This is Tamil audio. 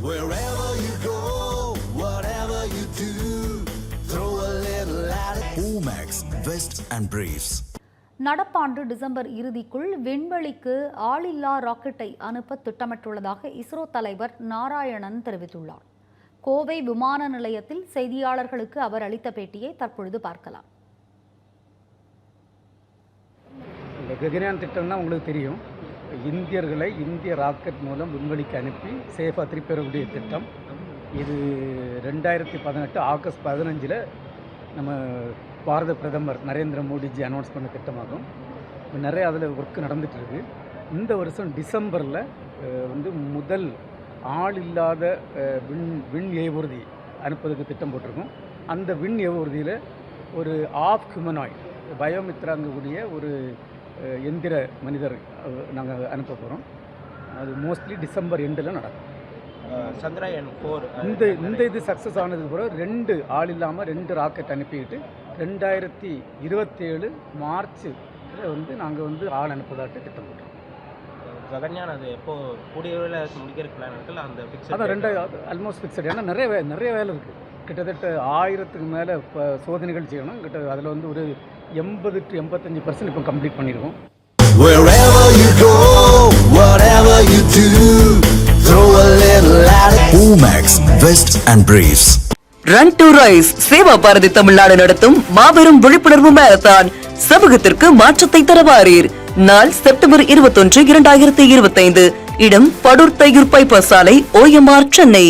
Wherever you go, whatever you do, throw a little at it. Omax, Vest and Briefs. நடப்பாண்டு டிசம்பர் இறுதிக்குள் விண்வெளிக்கு ஆளில்லா ராக்கெட்டை அனுப்ப திட்டமிட்டுள்ளதாக இஸ்ரோ தலைவர் நாராயணன் தெரிவித்துள்ளார். கோவை விமான நிலையத்தில் செய்தியாளர்களுக்கு அவர் அளித்த பேட்டியை தற்பொழுது பார்க்கலாம். இந்த ககன்யான் திட்டம்னா உங்களுக்கு தெரியும், இந்தியர்களை இந்திய ராக்கெட் மூலம் விண்வெளிக்கு அனுப்பி சேஃபாக திருப்பி வரக்கூடிய திட்டம். இது 2018 ஆகஸ்ட் 15 நம்ம பாரத பிரதமர் நரேந்திர மோடிஜி அனௌன்ஸ் பண்ண திட்டமாகும். நிறைய அதில் ஒர்க் நடந்துகிட்ருக்கு. இந்த வருஷம் டிசம்பரில் முதல் ஆள் இல்லாத விண் ஏவூர்தி அனுப்புவதற்கு திட்டம் போட்டிருக்கோம். அந்த விண் ஏவூர்தியில் ஒரு ஆஃப் ஹியூமனாய்ட் பயோமித்ராங்கக்கூடிய ஒரு எந்திர மனிதர் நாங்கள் அனுப்ப போகிறோம். அது மோஸ்ட்லி டிசம்பர் எண்டில் நடக்கும். சந்திரயான் 4 இந்த இது சக்ஸஸ் ஆனதுக்கு பிறகு 2 ஆள் இல்லாமல் 2 ராக்கெட் அனுப்பிக்கிட்டு 2027 மார்ச் நாங்கள் ஆள் அனுப்புவதாட்டு திட்டம் போட்டோம். ககன்யான் அது எப்போ கூடிய வேலை முடிக்கிற பிளான் இருக்குல்ல, அந்த ஃபிக்ஸ் அதான் 2 ஆல்மோஸ்ட் ஃபிக்ஸட். ஏன்னா நிறைய வேலை இருக்குது. கிட்டத்தட்ட 1000க்கு மேலே இப்போ சோதனைகள் செய்யணும். அதில் ஒரு 80 to 85% இப்போ கம்ப்ளீட் பண்ணியிருக்கோம். Wherever you go, whatever you do, throw a little at it. Omax, Vest and Briefs. Run to Rise Seva Bharathi Tamil Nadu நடத்தும் மாபெரும் விழிப்புணர்வு மாரத்தான். சமூகத்திற்கு மாற்றத்தை தரவாரீர். நாள் செப்டம்பர் 21, 2025. இடம் படூர் தையூர் பைபாஸ் சாலை, OMR, சென்னை.